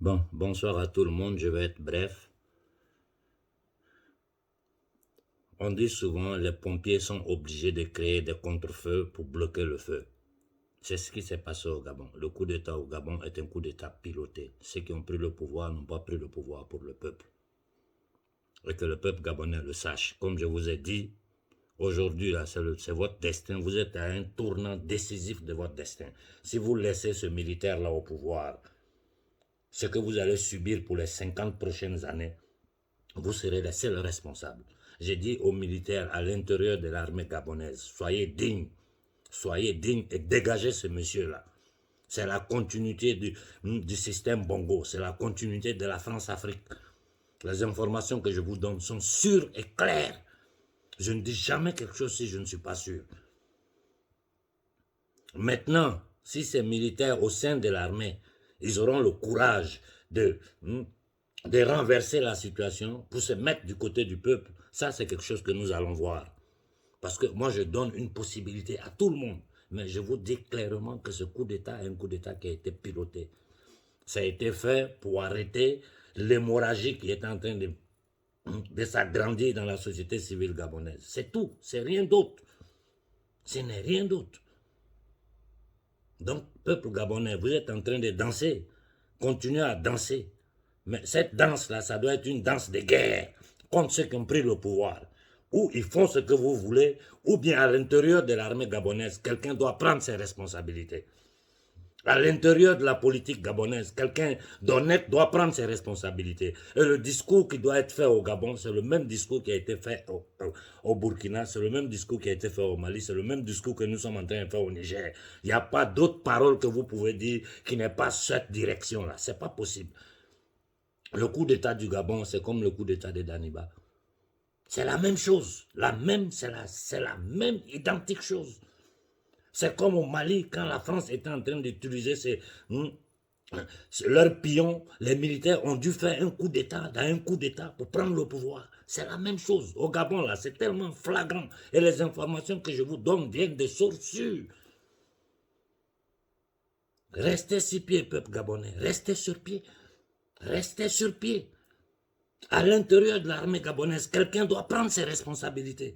Bon, bonsoir à tout le monde, je vais être bref. On dit souvent les pompiers sont obligés de créer des contre-feux pour bloquer le feu. C'est ce qui s'est passé au Gabon. Le coup d'État au Gabon est un coup d'État piloté. Ceux qui ont pris le pouvoir n'ont pas pris le pouvoir pour le peuple. Et que le peuple gabonais le sache. Comme je vous ai dit, aujourd'hui, c'est votre destin. Vous êtes à un tournant décisif de votre destin. Si vous laissez ce militaire-là au pouvoir, ce que vous allez subir pour les 50 prochaines années, vous serez les seuls responsables. J'ai dit aux militaires à l'intérieur de l'armée gabonaise, soyez dignes et dégagez ce monsieur-là. C'est la continuité du système Bongo, c'est la continuité de la France-Afrique. Les informations que je vous donne sont sûres et claires. Je ne dis jamais quelque chose si je ne suis pas sûr. Maintenant, si ces militaires au sein de l'armée, ils auront le courage de renverser la situation pour se mettre du côté du peuple, ça c'est quelque chose que nous allons voir. Parce que moi je donne une possibilité à tout le monde, mais je vous dis clairement que ce coup d'État est un coup d'État qui a été piloté. Ça a été fait pour arrêter l'hémorragie qui est en train de s'agrandir dans la société civile gabonaise. C'est tout, c'est rien d'autre. Ce n'est rien d'autre. Donc, peuple gabonais, vous êtes en train de danser. Continuez à danser. Mais cette danse-là, ça doit être une danse de guerre contre ceux qui ont pris le pouvoir. Ou ils font ce que vous voulez, ou bien à l'intérieur de l'armée gabonaise, quelqu'un doit prendre ses responsabilités. À l'intérieur de la politique gabonaise, quelqu'un d'honnête doit prendre ses responsabilités. Et le discours qui doit être fait au Gabon, c'est le même discours qui a été fait au Burkina, c'est le même discours qui a été fait au Mali, c'est le même discours que nous sommes en train de faire au Niger. Il n'y a pas d'autre parole que vous pouvez dire qui n'est pas cette direction-là. Ce n'est pas possible. Le coup d'État du Gabon, c'est comme le coup d'État de Daniba. C'est la même chose. C'est la même identique chose. C'est comme au Mali, quand la France était en train d'utiliser leurs pions, les militaires ont dû faire un coup d'État dans un coup d'État pour prendre le pouvoir. C'est la même chose. Au Gabon, là, c'est tellement flagrant. Et les informations que je vous donne viennent de sources sûres. Restez sur pied, peuple gabonais. Restez sur pied. Restez sur pied. À l'intérieur de l'armée gabonaise, quelqu'un doit prendre ses responsabilités.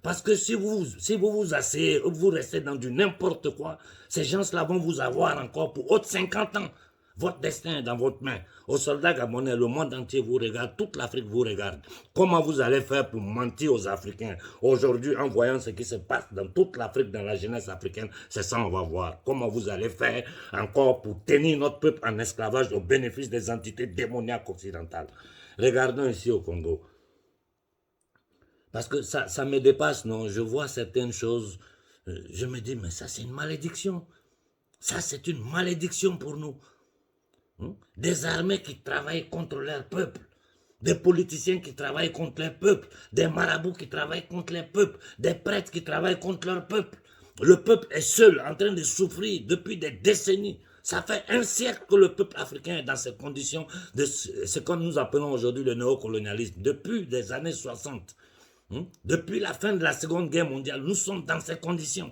Parce que si vous vous asseyez, vous restez dans du n'importe quoi, ces gens-là vont vous avoir encore pour autres 50 ans. Votre destin est dans votre main. Aux soldats gabonais, le monde entier vous regarde, toute l'Afrique vous regarde. Comment vous allez faire pour mentir aux Africains? Aujourd'hui, en voyant ce qui se passe dans toute l'Afrique, dans la jeunesse africaine, c'est ça on va voir. Comment vous allez faire encore pour tenir notre peuple en esclavage au bénéfice des entités démoniaques occidentales. Regardons ici au Congo. Parce que ça me dépasse, non? Je vois certaines choses, je me dis, mais ça c'est une malédiction. Ça c'est une malédiction pour nous. Des armées qui travaillent contre leur peuple, des politiciens qui travaillent contre leur peuple, des marabouts qui travaillent contre leur peuple, des prêtres qui travaillent contre leur peuple. Le peuple est seul, en train de souffrir depuis des décennies. Ça fait un siècle que le peuple africain est dans ces conditions de ce que nous appelons aujourd'hui le néocolonialisme, depuis les années 60. Depuis la fin de la Seconde Guerre mondiale, nous sommes dans ces conditions.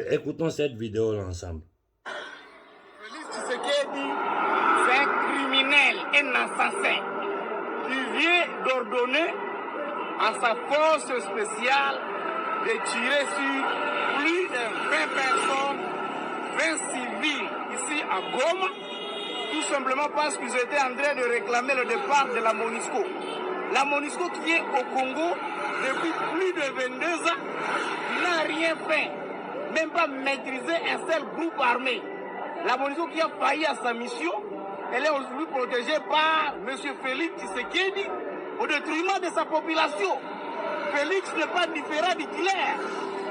Écoutons cette vidéo ensemble. Félix Tshisekedi, c'est un criminel, un assassin, qui vient d'ordonner à sa force spéciale de tirer sur plus de 20 personnes, 20 civils ici à Goma, tout simplement parce qu'ils étaient en train de réclamer le départ de la MONUSCO. La MONUSCO qui est au Congo depuis plus de 22 ans n'a rien fait, même pas maîtriser un seul groupe armé. La MONUSCO qui a failli à sa mission, elle est aujourd'hui protégée par M. Félix Tshisekedi au détriment de sa population. Félix n'est pas différent d'Hitler.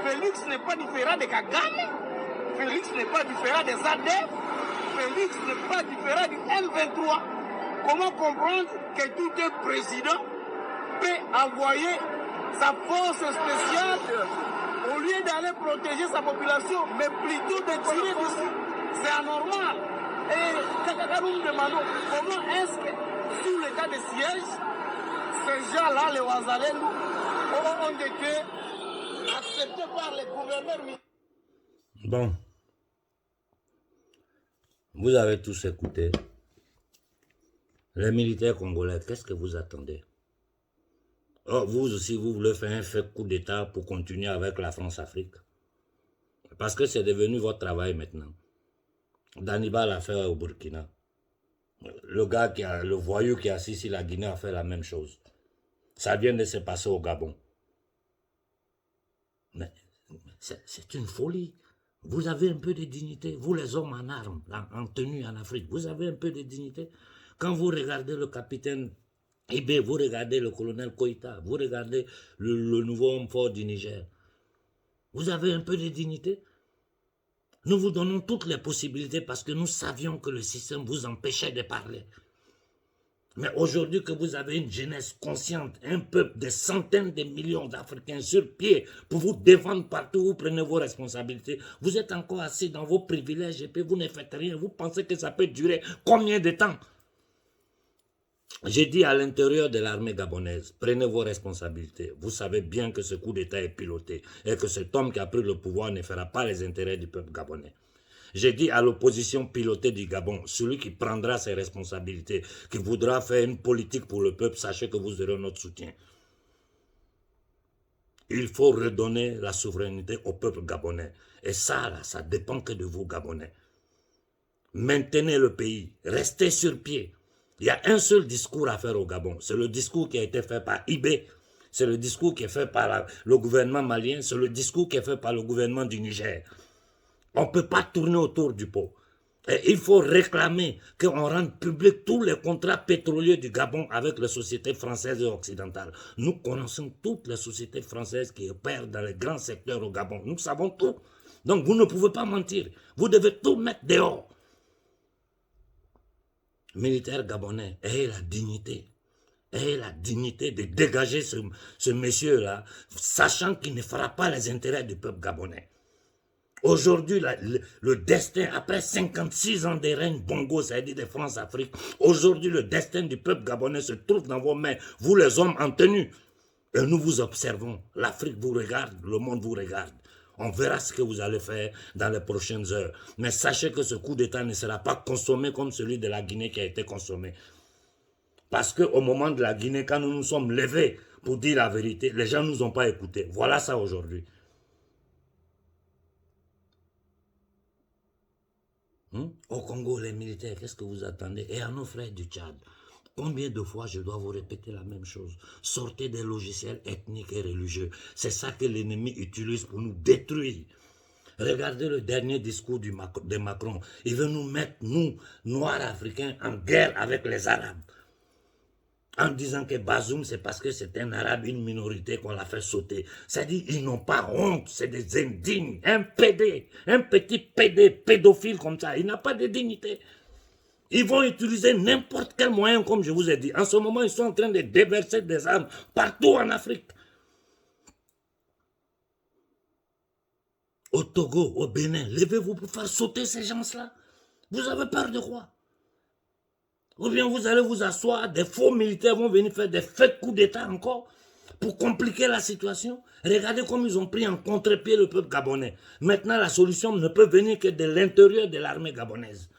Félix n'est pas différent de Kagame. Félix n'est pas différent des ADF. Félix n'est pas différent du M23. Comment comprendre que tout un président peut envoyer sa force spéciale au lieu d'aller protéger sa population, mais plutôt de tirer dessus? C'est anormal. Et quand nous nous demandons comment est-ce que, sous le cas de siège, ces gens-là, les Ouazalendou, ont été acceptés par les gouverneurs militaires. Bon, vous avez tous écouté. Les militaires congolais, qu'est-ce que vous attendez? Oh, vous aussi, vous voulez faire un fait coup d'État pour continuer avec la France-Afrique. Parce que c'est devenu votre travail maintenant. Daniba l'a fait au Burkina. Le voyou qui est assis ici, la Guinée a fait la même chose. Ça vient de se passer au Gabon. Mais c'est une folie. Vous avez un peu de dignité. Vous les hommes en armes, en tenue en Afrique, vous avez un peu de dignité. Quand vous regardez le capitaine Ibé, vous regardez le colonel Koïta, vous regardez le nouveau homme fort du Niger, vous avez un peu de dignité. Nous vous donnons toutes les possibilités parce que nous savions que le système vous empêchait de parler. Mais aujourd'hui que vous avez une jeunesse consciente, un peuple de centaines de millions d'Africains sur pied pour vous défendre partout, vous prenez vos responsabilités. Vous êtes encore assis dans vos privilèges et puis vous ne faites rien. Vous pensez que ça peut durer combien de temps? J'ai dit à l'intérieur de l'armée gabonaise, prenez vos responsabilités. Vous savez bien que ce coup d'État est piloté et que cet homme qui a pris le pouvoir ne fera pas les intérêts du peuple gabonais. J'ai dit à l'opposition pilotée du Gabon, celui qui prendra ses responsabilités, qui voudra faire une politique pour le peuple, sachez que vous aurez notre soutien. Il faut redonner la souveraineté au peuple gabonais. Et ça, là, ça dépend que de vous, Gabonais. Maintenez le pays, restez sur pied. Il y a un seul discours à faire au Gabon. C'est le discours qui a été fait par Ibé. C'est le discours qui est fait par le gouvernement malien. C'est le discours qui est fait par le gouvernement du Niger. On ne peut pas tourner autour du pot. Et il faut réclamer qu'on rende public tous les contrats pétroliers du Gabon avec les sociétés françaises et occidentales. Nous connaissons toutes les sociétés françaises qui opèrent dans les grands secteurs au Gabon. Nous savons tout. Donc vous ne pouvez pas mentir. Vous devez tout mettre dehors. Militaires gabonais, ayez la dignité. Ayez la dignité de dégager ce monsieur-là, sachant qu'il ne fera pas les intérêts du peuple gabonais. Aujourd'hui, le destin, après 56 ans de règne Bongo, c'est-à-dire de France-Afrique, aujourd'hui, le destin du peuple gabonais se trouve dans vos mains, vous les hommes en tenue. Et nous vous observons. L'Afrique vous regarde, le monde vous regarde. On verra ce que vous allez faire dans les prochaines heures. Mais sachez que ce coup d'État ne sera pas consommé comme celui de la Guinée qui a été consommé. Parce qu'au moment de la Guinée, quand nous nous sommes levés pour dire la vérité, les gens ne nous ont pas écoutés. Voilà ça aujourd'hui. Au Congo, les militaires, qu'est-ce que vous attendez? Et à nos frères du Tchad, combien de fois je dois vous répéter la même chose? Sortez des logiciels ethniques et religieux. C'est ça que l'ennemi utilise pour nous détruire. Regardez le dernier discours de Macron. Il veut nous mettre, nous, Noirs africains, en guerre avec les Arabes. En disant que Bazoum, c'est parce que c'est un arabe, une minorité qu'on l'a fait sauter. C'est-à-dire, ils n'ont pas honte, c'est des indignes, un PD, un petit PD, pédophile comme ça, il n'a pas de dignité. Ils vont utiliser n'importe quel moyen, comme je vous ai dit. En ce moment, ils sont en train de déverser des armes partout en Afrique. Au Togo, au Bénin, levez-vous pour faire sauter ces gens-là. Vous avez peur de quoi? Ou bien vous allez vous asseoir, des faux militaires vont venir faire des fake coups d'État encore pour compliquer la situation. Regardez comme ils ont pris en contre-pied le peuple gabonais. Maintenant, la solution ne peut venir que de l'intérieur de l'armée gabonaise.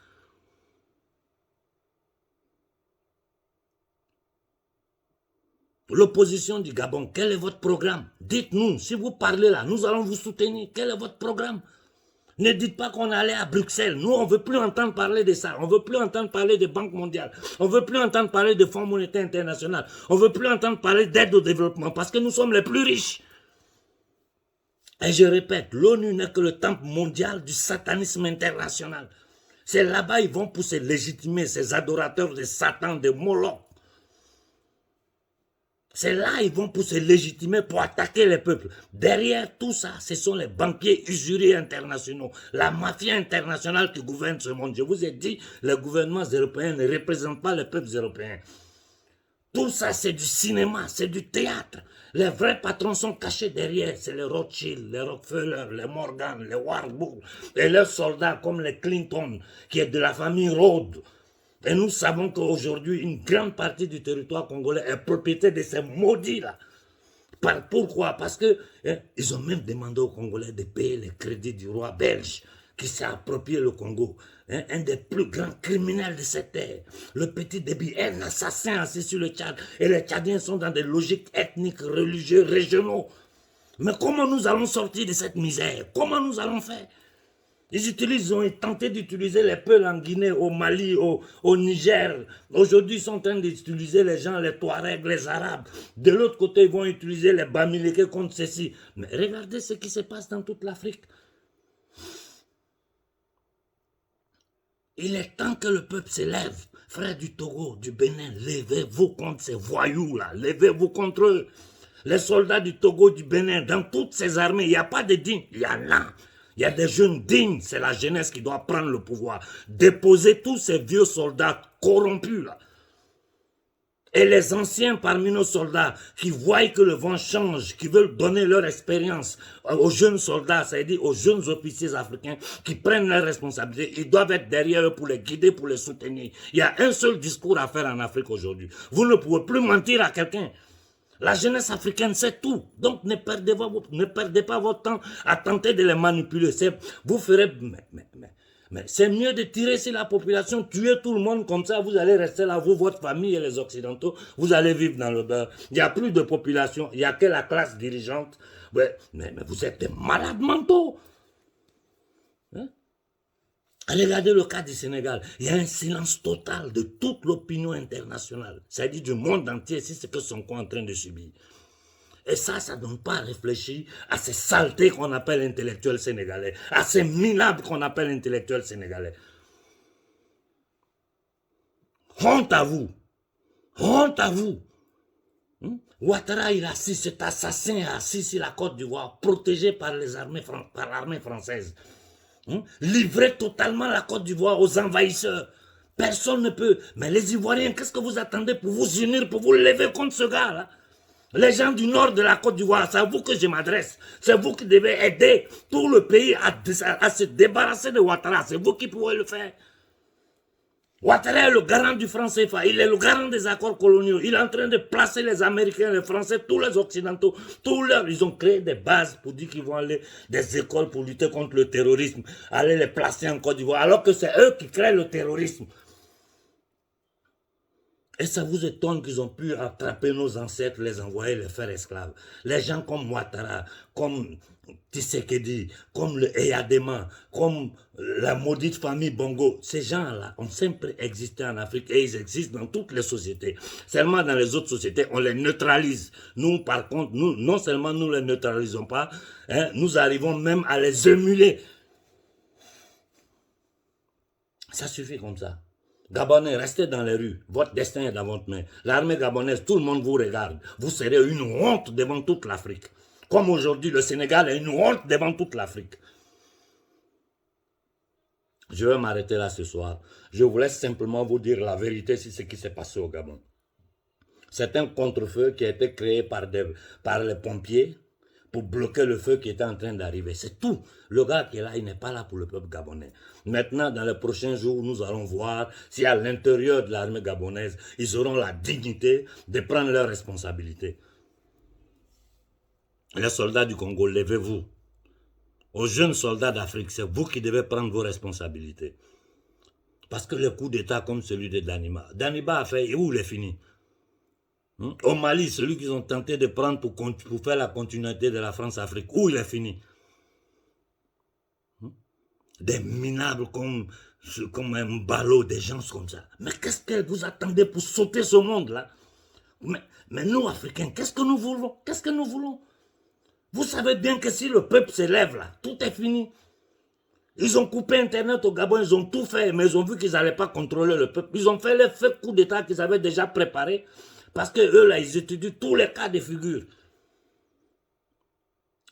L'opposition du Gabon, quel est votre programme? Dites-nous, si vous parlez là, nous allons vous soutenir. Quel est votre programme? Ne dites pas qu'on allait à Bruxelles. Nous, on ne veut plus entendre parler de ça. On ne veut plus entendre parler de Banque mondiale. On ne veut plus entendre parler de Fonds monétaire international. On ne veut plus entendre parler d'aide au développement parce que nous sommes les plus riches. Et je répète, l'ONU n'est que le temple mondial du satanisme international. C'est là-bas ils vont pour se légitimer, ces adorateurs de Satan, de Moloch. C'est là ils vont pour se légitimer, pour attaquer les peuples. Derrière tout ça, ce sont les banquiers usuriers internationaux, la mafia internationale qui gouverne ce monde. Je vous ai dit, les gouvernements européens ne représentent pas les peuples européens. Tout ça, c'est du cinéma, c'est du théâtre. Les vrais patrons sont cachés derrière. C'est les Rothschild, les Rockefeller, les Morgan, les Warburg et leurs soldats comme les Clinton, qui est de la famille Rhodes. Et nous savons qu'aujourd'hui, une grande partie du territoire congolais est propriété de ces maudits-là. Pourquoi? Parce que ils ont même demandé aux Congolais de payer les crédits du roi belge qui s'est approprié le Congo. Un des plus grands criminels de cette terre. Le petit Déby, un assassin assis sur le Tchad. Et les Tchadiens sont dans des logiques ethniques, religieuses, régionaux. Mais comment nous allons sortir de cette misère? Comment nous allons faire? Ils ont tenté d'utiliser les Peuls en Guinée, au Mali, au Niger. Aujourd'hui, ils sont en train d'utiliser les gens, les Touaregs, les Arabes. De l'autre côté, ils vont utiliser les Bamileke contre ceci. Mais regardez ce qui se passe dans toute l'Afrique. Il est temps que le peuple s'élève. Frères du Togo, du Bénin, levez-vous contre ces voyous-là. Levez-vous contre eux. Les soldats du Togo, du Bénin, dans toutes ces armées, il n'y a pas de dignes. Il y en a. Il y a des jeunes dignes. C'est la jeunesse qui doit prendre le pouvoir. Déposer tous ces vieux soldats corrompus là. Et les anciens parmi nos soldats qui voient que le vent change, qui veulent donner leur expérience aux jeunes soldats, c'est-à-dire aux jeunes officiers africains qui prennent leurs responsabilités, ils doivent être derrière eux pour les guider, pour les soutenir. Il y a un seul discours à faire en Afrique aujourd'hui. Vous ne pouvez plus mentir à quelqu'un. La jeunesse africaine sait tout. Donc ne perdez pas votre temps à tenter de les manipuler. Vous ferez... Mais c'est mieux de tirer sur la population, tuer tout le monde comme ça, vous allez rester là, vous, votre famille et les Occidentaux, vous allez vivre dans le beurre. Il n'y a plus de population, il n'y a que la classe dirigeante. Ouais, mais vous êtes des malades mentaux. Hein? Regardez le cas du Sénégal. Il y a un silence total de toute l'opinion internationale, c'est-à-dire du monde entier, c'est ce que Sonko est en train de subir. Et ça ne donne pas à réfléchir à ces saletés qu'on appelle intellectuels sénégalais, à ces minables qu'on appelle intellectuels sénégalais. Honte à vous. Honte à vous. Ouattara, il assis, cet assassin assis sur la Côte d'Ivoire, protégé par l'armée française. Livré totalement la Côte d'Ivoire aux envahisseurs. Personne ne peut. Mais les Ivoiriens, qu'est-ce que vous attendez pour vous unir, pour vous lever contre ce gars-là? Les gens du nord de la Côte d'Ivoire, c'est à vous que je m'adresse. C'est vous qui devez aider tout le pays à se débarrasser de Ouattara. C'est vous qui pouvez le faire. Ouattara est le garant du franc CFA. Il est le garant des accords coloniaux. Il est en train de placer les Américains, les Français, tous les Occidentaux. Ils ont créé des bases pour dire qu'ils vont aller des écoles pour lutter contre le terrorisme. Aller les placer en Côte d'Ivoire. Alors que c'est eux qui créent le terrorisme. Et ça vous étonne qu'ils ont pu attraper nos ancêtres, les envoyer, les faire esclaves. Les gens comme Ouattara, comme Tshisekedi, comme le Eyadema, comme la maudite famille Bongo, ces gens-là ont sempre existé en Afrique et ils existent dans toutes les sociétés. Seulement dans les autres sociétés, on les neutralise. Nous, par contre, non seulement nous ne les neutralisons pas, nous arrivons même à les émuler. Ça suffit comme ça. Gabonais, restez dans les rues. Votre destin est dans votre main. L'armée gabonaise, tout le monde vous regarde. Vous serez une honte devant toute l'Afrique. Comme aujourd'hui, le Sénégal est une honte devant toute l'Afrique. Je vais m'arrêter là ce soir. Je vous laisse simplement vous dire la vérité sur ce qui s'est passé au Gabon. C'est un contre-feu qui a été créé par les pompiers pour bloquer le feu qui était en train d'arriver. C'est tout. Le gars qui est là, il n'est pas là pour le peuple gabonais. Maintenant, dans les prochains jours, nous allons voir si à l'intérieur de l'armée gabonaise, ils auront la dignité de prendre leurs responsabilités. Les soldats du Congo, levez-vous. Aux jeunes soldats d'Afrique, c'est vous qui devez prendre vos responsabilités. Parce que le coup d'État comme celui de Daniba a fait, et où il est fini? Au Mali, celui qu'ils ont tenté de prendre pour faire la continuité de la France-Afrique, où il est fini? Des minables comme un ballot, des gens comme ça. Mais qu'est-ce que vous attendez pour sauter ce monde-là? Mais nous, Africains, qu'est-ce que nous voulons? Qu'est-ce que nous voulons? Vous savez bien que si le peuple s'élève là, tout est fini. Ils ont coupé Internet au Gabon, ils ont tout fait, mais ils ont vu qu'ils n'allaient pas contrôler le peuple. Ils ont fait les faits coups d'État qu'ils avaient déjà préparés. Parce que eux, là, ils étudient tous les cas de figure.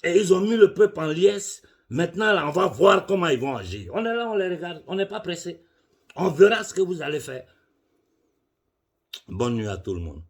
Et ils ont mis le peuple en liesse. Maintenant, là, on va voir comment ils vont agir. On est là, on les regarde. On n'est pas pressé. On verra ce que vous allez faire. Bonne nuit à tout le monde.